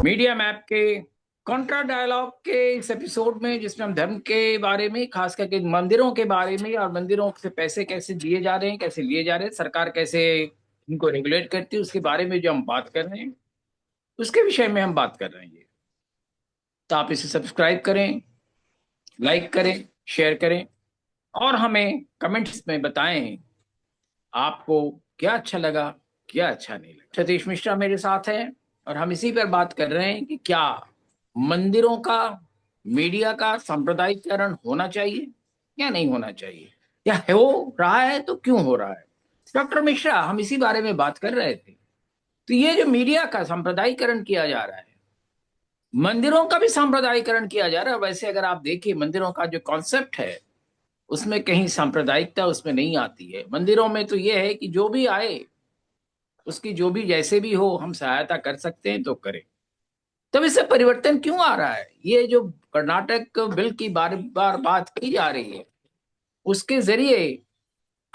Media map के Contra dialogue के इस एपिसोड में, जिसमें हम धर्म के बारे में, खास करके मंदिरों के बारे में और मंदिरों से पैसे कैसे दिए जा रहे हैं, कैसे लिए जा रहे हैं, सरकार कैसे इनको रेगुलेट करती है, उसके बारे में जो हम बात कर रहे हैं, उसके विषय में हम बात कर रहे हैं। तो आप इसे सब्सक्राइब करें, लाइक करें, शेयर करें और हमें कमेंट्स में बताएं आपको क्या अच्छा लगा, क्या अच्छा नहीं लगा। सतीश मिश्रा मेरे साथ हैं और हम इसी पर बात कर रहे हैं कि क्या मंदिरों का, मीडिया का सांप्रदायिकरण होना चाहिए या नहीं होना चाहिए, या हो रहा है तो क्यों हो रहा है। डॉक्टर मिश्रा, हम इसी बारे में बात कर रहे थे। तो ये जो मीडिया का सांप्रदायिकरण किया जा रहा है, मंदिरों का भी सांप्रदायिकरण किया जा रहा है। वैसे अगर आप देखिए, मंदिरों का जो कॉन्सेप्ट है उसमें कहीं सांप्रदायिकता उसमें नहीं आती है। मंदिरों में तो ये है कि जो भी आए, उसकी जो भी जैसे भी हो, हम सहायता कर सकते हैं तो करें। तब इससे परिवर्तन क्यों आ रहा है? ये जो कर्नाटक बिल की बार बार बात की जा रही है, उसके जरिए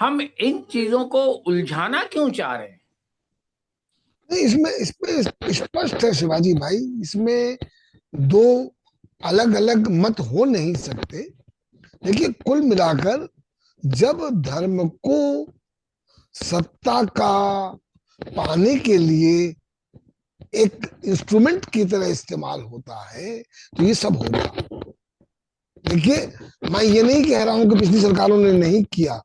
हम इन चीजों को उलझाना क्यों चाह रहे हैं? नहीं, इसमें इसमें स्पष्ट है शिवाजी भाई। इसमें दो अलग अलग मत हो नहीं सकते। देखिए, कुल मिलाकर जब धर्म को सत्ता का पाने के लिए एक इंस्ट्रूमेंट की तरह इस्तेमाल होता है तो ये सब होगा। देखिए, मैं ये नहीं कह रहा हूं कि पिछली सरकारों ने नहीं किया,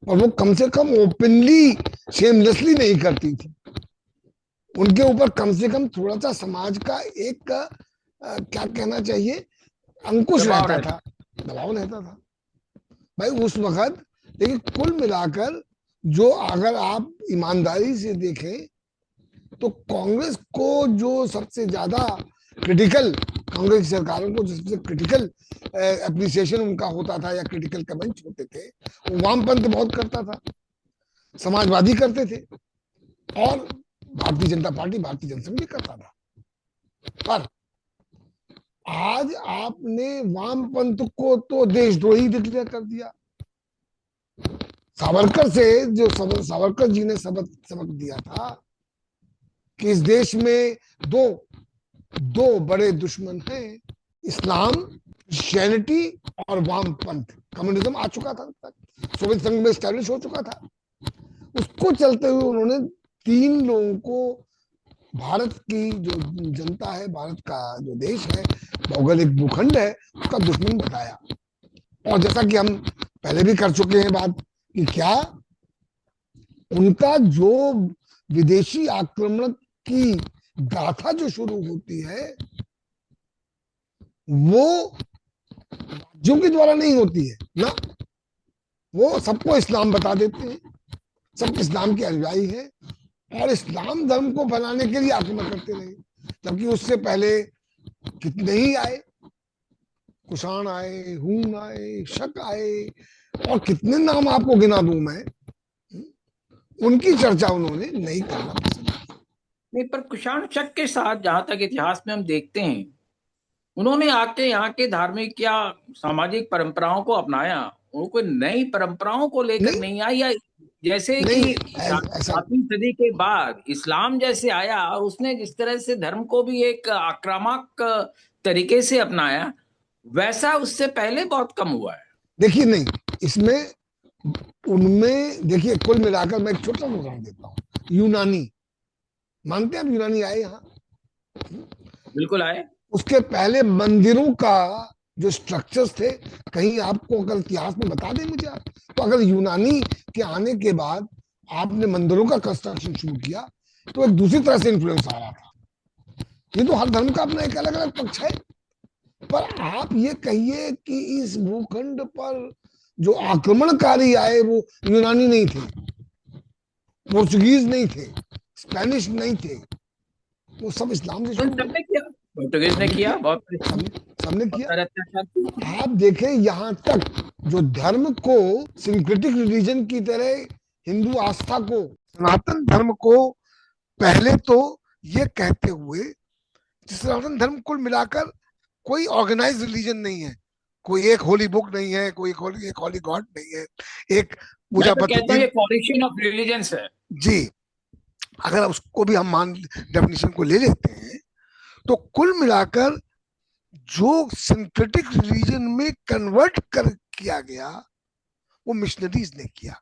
और वो कम से कम ओपनली शेमलेसली नहीं करती थी। उनके ऊपर कम से कम थोड़ा सा समाज का एक क्या कहना चाहिए, अंकुश दबाव रहता रहता था, दबाव रहता था भाई उस वक्त। लेकिन कुल मिलाकर जो, अगर आप ईमानदारी से देखें, तो कांग्रेस को जो सबसे ज्यादा क्रिटिकल, कांग्रेस की सरकारों को जो सबसे क्रिटिकल एप्रिसिएशन उनका होता था या क्रिटिकल कमेंट होते थे, वो वामपंथ बहुत करता था, समाजवादी करते थे, और भारतीय जनता पार्टी, भारतीय जनसंघ भी करता था। पर आज आपने वामपंथ को तो देशद्रोही डिक्लेयर कर दिया। सावरकर से जो सावरकर जी ने सबक सबक दिया था कि इस देश में दो दो बड़े दुश्मन हैं, इस्लाम, क्रिश्चियनिटी और वामपंथ। कम्युनिज्म आ चुका था तक, सोवियत संघ में स्टैब्लिश हो चुका था। उसको चलते हुए उन्होंने तीन लोगों को, भारत की जो जनता है, भारत का जो देश है, भौगोलिक भूखंड है, उसका दुश्मन बताया। और जैसा कि हम पहले भी कर चुके हैं बात, कि क्या उनका जो विदेशी आक्रमण की गाथा जो शुरू होती है, वो राज्यों के द्वारा नहीं होती है ना। वो सबको इस्लाम बता देते हैं, सब इस्लाम के अनुयायी हैं, और इस्लाम धर्म को फैलाने के लिए आक्रमण करते रहे। जबकि उससे पहले कितने ही आए, कुषाण आए, हून आए, शक आए, और कितने नाम आपको गिना दूं मैं। उनकी चर्चा उन्होंने नहीं करना पसंद किया। नहीं, पर कुषाण शक के साथ जहां तक इतिहास में हम देखते हैं, उन्होंने आके यहाँ के धार्मिक या सामाजिक परंपराओं को अपनाया। वो कोई नई परंपराओं को लेकर नहीं, नहीं आई, या जैसे कि नहीं, ऐसा 7वीं सदी के बाद इस्लाम जैसे आया और उसने जिस तरह से धर्म को भी एक आक्रामक तरीके से अपनाया, वैसा उससे पहले बहुत कम हुआ है। देखिए, नहीं, इसमें उनमें देखिए, कुल मिलाकर मैं एक छोटा सा उदाहरण देता हूँ। यूनानी, मानते हैं आप यूनानी आए यहाँ? बिल्कुल आए। उसके पहले मंदिरों का जो स्ट्रक्चर्स थे, कहीं आपको अगर इतिहास में बता दें मुझे आप, तो अगर यूनानी के आने के बाद आपने मंदिरों का कंस्ट्रक्शन शुरू किया, तो एक दूसरी तरह से इन्फ्लुएंस आ रहा था। ये तो हर धर्म का अपना एक अलग अलग पक्ष है। पर आप ये कहिए कि इस भूखंड पर जो आक्रमणकारी आए वो यूनानी नहीं थे, पोर्चुगीज नहीं थे, स्पेनिश नहीं थे, वो सब इस्लाम से उन शुरू हुए। सबने किया, पोर्टुगीज ने सबने किया, किया, बहुत सबने बहुत किया। सारे अत्याचार किए। आप देखें, यहां तक जो धर्म को सिंक्रेटिक रिलीजन की तरह, हिंदू आस्था को, सनातन धर्म को पहले तो ये कहते हुए, सनातन धर्म कुल मिलाकर कोई ऑर्गेनाइज रिलीजन नहीं है, कोई एक होली बुक नहीं है, कोई एक होली गॉड नहीं है, एक मैं पूजा तो कहता हूँ पद्धति। ये कॉलिशन ऑफ रिलीजन्स है। जी, अगर उसको भी हम मान, डेफिनेशन को ले लेते हैं, तो कुल मिलाकर जो सिंथेटिक रिलीजन में कन्वर्ट कर किया गया वो मिशनरीज ने किया,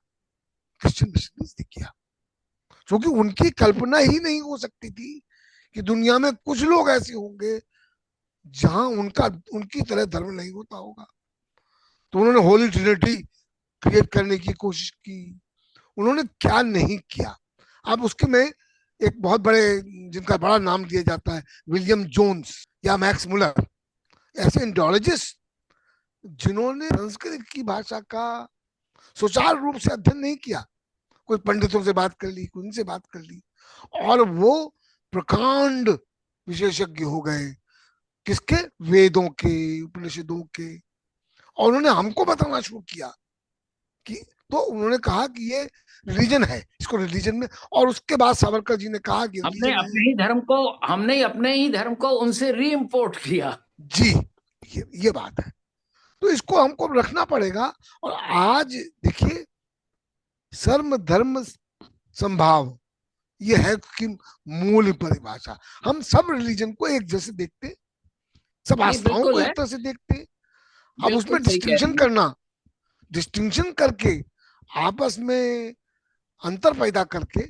क्रिश्चियन मिशनरीज ने किया, क्योंकि उनकी कल्पना ही नहीं हो सकती थी कि दुनिया में कुछ लोग ऐसे होंगे जहां उनका उनकी तरह धर्म नहीं होता होगा। तो उन्होंने होली ट्रिनिटी क्रिएट करने की कोशिश की। उन्होंने क्या नहीं किया। अब उसके में एक बहुत बड़े, जिनका बड़ा नाम दिया जाता है, विलियम जोन्स या मैक्स मुलर, ऐसे इंडोलॉजिस्ट जिन्होंने संस्कृत की भाषा का सुचारू रूप से अध्ययन नहीं किया, कोई पंडितों से बात कर ली, कोई उनसे बात कर ली, और वो प्रकांड विशेषज्ञ हो गए किसके, वेदों के, उपनिषदों के। और उन्होंने हमको बताना शुरू किया कि, तो उन्होंने कहा कि ये रिलीजन है, इसको रिलीजन में, और उसके बाद सावरकर जी ने कहा कि हमने रिलीजन है। अपने ही धर्म को हमने अपने ही धर्म को उनसे री इम्पोर्ट किया। जी, ये बात है। तो इसको हमको रखना पड़ेगा। और आज देखिए, सर्व धर्म संभाव, ये है कि मूल परिभाषा। हम सब रिलीजन को एक जैसे देखते, सब नहीं, आस्थाओं को बिल्कुल है, एक तरह से देखते। अब बिल्कुल उसमें सही कह डिस्टिंक्शन रहे हैं। करना, डिस्टिंक्शन करके आपस में अंतर पैदा करके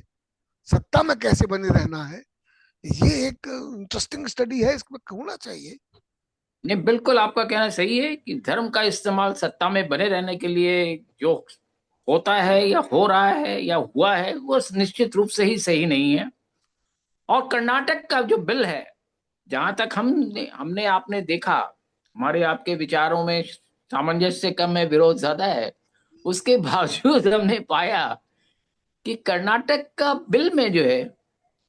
सत्ता में कैसे बने रहना है, ये एक इंटरेस्टिंग स्टडी है, इसमें होना चाहिए। नहीं, बिल्कुल आपका कहना सही है कि धर्म का इस्तेमाल सत्ता में बने रहने के लिए जो होता है या हो रहा है या हुआ है वो निश्चित रूप से ही सही नहीं है। और कर्नाटक का जो बिल है, जहां तक हमने आपने देखा, हमारे आपके विचारों में सामंजस्य कम है, विरोध ज्यादा है, उसके बावजूद हमने पाया कि कर्नाटक का बिल में जो है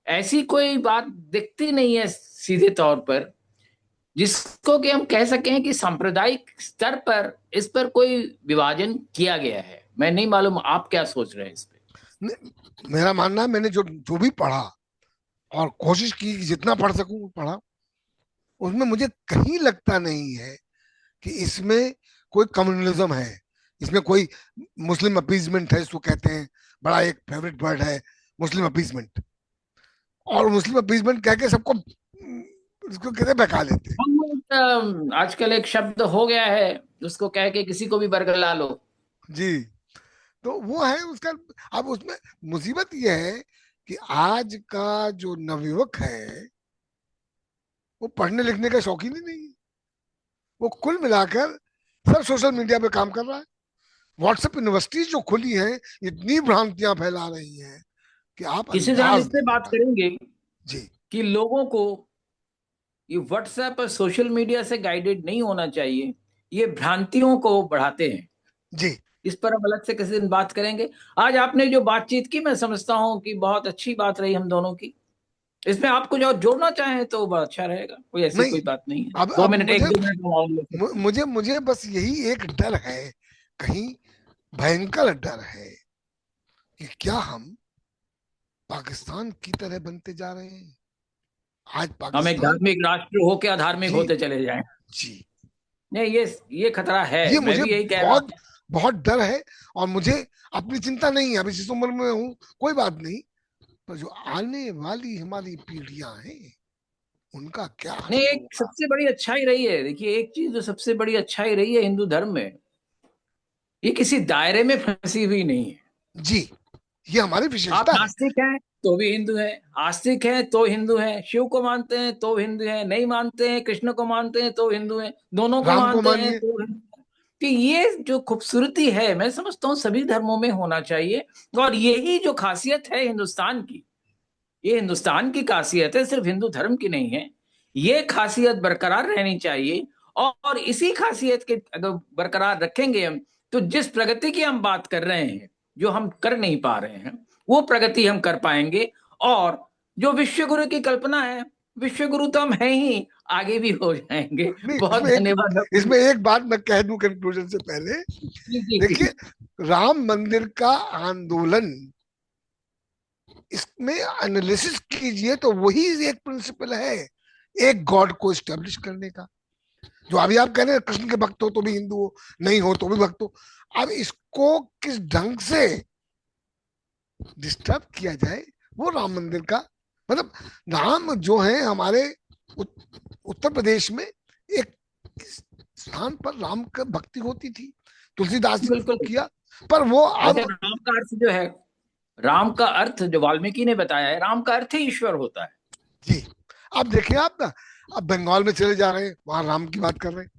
ऐसी कोई बात दिखती नहीं है सीधे तौर पर जिसको कि हम कह सकें कि सांप्रदायिक स्तर पर इस पर कोई विभाजन किया गया है। मैं नहीं मालूम आप क्या सोच रहे हैं इस पे। मेरा मानना है, मैंने जो जो भी पढ़ा और कोशिश की कि जितना पढ़ सकूं पढ़ा, उसमें मुझे कहीं लगता नहीं है कि इसमें कोई कम्युनलिज्म है, इसमें कोई मुस्लिम अपीजमेंट है, इसको कहते हैं, बड़ा एक फेवरेट वर्ड है मुस्लिम अपीजमेंट। और मुस्लिम अपीजमेंट कह के सबको इसको कहते बहका लेते हैं। हम आजकल एक शब्द हो गया है, उसको कह के किसी को भी बरगला लो। जी, तो वो है उसका। अब उसमें मुसीबत यह है कि आज का जो नवयुवक है वो पढ़ने लिखने का शौकीन ही नहीं है। वो कुल मिलाकर सब सोशल मीडिया पे काम कर रहा है। व्हाट्सएप यूनिवर्सिटीज जो खुली हैं, इतनी भ्रांतियां फैला रही हैं कि आप इसी से हम अंदाज इससे नहीं बात लगा। करेंगे जी। कि लोगों को ये व्हाट्सएप और सोशल मीडिया से गाइडेड नहीं होना चाहिए, ये भ्रांतियों को बढ़ाते हैं। जी। इस पर हम अलग से किसी दिन बात करेंगे। आज आपने जो बातचीत की, मैं समझता हूँ कि बहुत अच्छी बात रही हम दोनों की। इसमें आप कुछ और जोड़ना चाहें तो बहुत अच्छा रहेगा, कोई ऐसी नहीं, कोई बात नहीं है। दो अब मिनट, मुझे 1-2 मिनट हम और ले सकते हैं। मुझे मुझे बस यही एक डर है, कहीं भयंकर डर है, कि क्या हम पाकिस्तान की तरह बनते जा रहे हैं। आज हम एक पाकिस्तान। धार्मिक राष्ट्र होके अधार्मिक जी। होते चले जाएं। जी। नहीं, ये खतरा है, ये मैं मुझे भी यही कह रहा बहुत था। बहुत डर है। और मुझे अपनी चिंता नहीं है, अभी जिस उम्र में हूँ कोई बात नहीं, पर जो आने वाली हमारी पीढ़ियां हैं उनका क्या नहीं, हाल एक होगा। सबसे बड़ी अच्छाई रही है, देखिए एक चीज जो सबसे बड़ी अच्छाई रही है हिंदू धर्म में, ये किसी दायरे में फंसी हुई नहीं है। जी, ये हमारी आप विशेषता है। नास्तिक हैं तो भी हिंदू हैं, आस्तिक हैं तो हिंदू हैं, शिव को मानते हैं तो हिंदू हैं, नहीं मानते हैं कृष्ण को मानते हैं तो हिंदू हैं, दोनों को राम को मानते हैं मानिए। तो हिंदू हैं। कि ये जो खूबसूरती है, मैं समझता हूँ सभी धर्मों में होना चाहिए। और यही जो खासियत है हिंदुस्तान की, ये हिंदुस्तान की खासियत है, सिर्फ हिंदू धर्म की नहीं है। ये खासियत बरकरार रहनी चाहिए। और इसी खासियत के अगर बरकरार रखेंगे हम, तो जिस प्रगति की हम बात कर रहे हैं, जो हम कर नहीं पा रहे हैं, वो प्रगति हम कर पाएंगे। और जो विश्व गुरु की कल्पना है, विश्व गुरु तो हम हैं ही, आगे भी हो जाएंगे। नहीं, बहुत धन्यवाद। इसमें एक बात मैं कह दूं कंक्लूजन से पहले। जी जी देखिए, जी। राम मंदिर का आंदोलन, इसमें एनालिसिस कीजिए तो वही एक प्रिंसिपल है, एक गॉड को स्टेब्लिश करने का। जो अभी आप कह रहे हैं कृष्ण के भक्त हो तो भी हिंदू हो, नहीं हो तो भी भक्त हो। अब इसको किस ढंग से डिस्टर्ब किया जाए, वो राम मंदिर का मतलब, राम जो है हमारे उत्तर प्रदेश में एक स्थान पर राम का भक्ति होती थी, तुलसीदास जी ने उसको बिल्कुल। किया, पर वो वैसे अब। राम का अर्थ जो है, राम का अर्थ जो वाल्मीकि ने बताया है, राम का अर्थ ही ईश्वर होता है। जी, अब देखिए आप ना, अब बंगाल में चले जा रहे हैं, वहां राम की बात कर रहे हैं,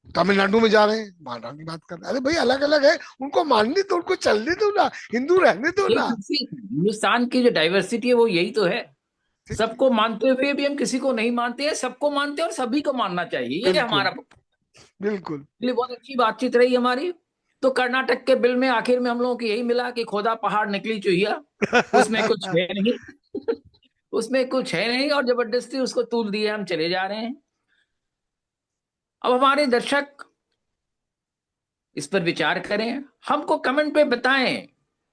तमिलनाडु में जा रहे हैं, वहां राम की बात कर रहे हैं। अरे भाई अलग अलग है, उनको मानने दो, उनको चलने दो ना, हिंदू रहने दो ये ना। हिंदुस्तान की जो डाइवर्सिटी है वो यही तो है। सबको मानते हुए भी हम किसी को नहीं मानते हैं, सबको मानते हैं और सभी को मानना चाहिए, ये बिल्कुल हमारा बिल्कुल। लिए बहुत अच्छी बातचीत रही हमारी। तो कर्नाटक के बिल में आखिर में हम लोगों को यही मिला कि खोदा पहाड़ निकली चुहिया, उसमें कुछ है नहीं। उसमें कुछ है नहीं और जबरदस्ती उसको तूल दिए, हम चले जा रहे हैं। अब हमारे दर्शक इस पर विचार करें, हमको कमेंट पे बताएं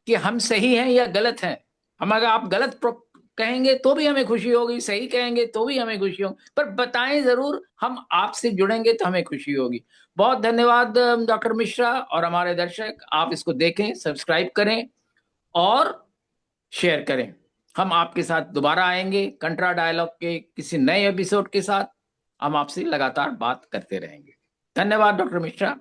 कि हम सही हैं या गलत हैं। हम अगर आप गलत कहेंगे तो भी हमें खुशी होगी, सही कहेंगे तो भी हमें खुशी होगी, पर बताएं जरूर, हम आपसे जुड़ेंगे तो हमें खुशी होगी। बहुत धन्यवाद डॉक्टर मिश्रा, और हमारे दर्शक आप इसको देखें, सब्सक्राइब करें और शेयर करें। हम आपके साथ दोबारा आएंगे कंट्रा डायलॉग के किसी नए एपिसोड के साथ। हम आपसे लगातार बात करते रहेंगे। धन्यवाद डॉक्टर मिश्रा।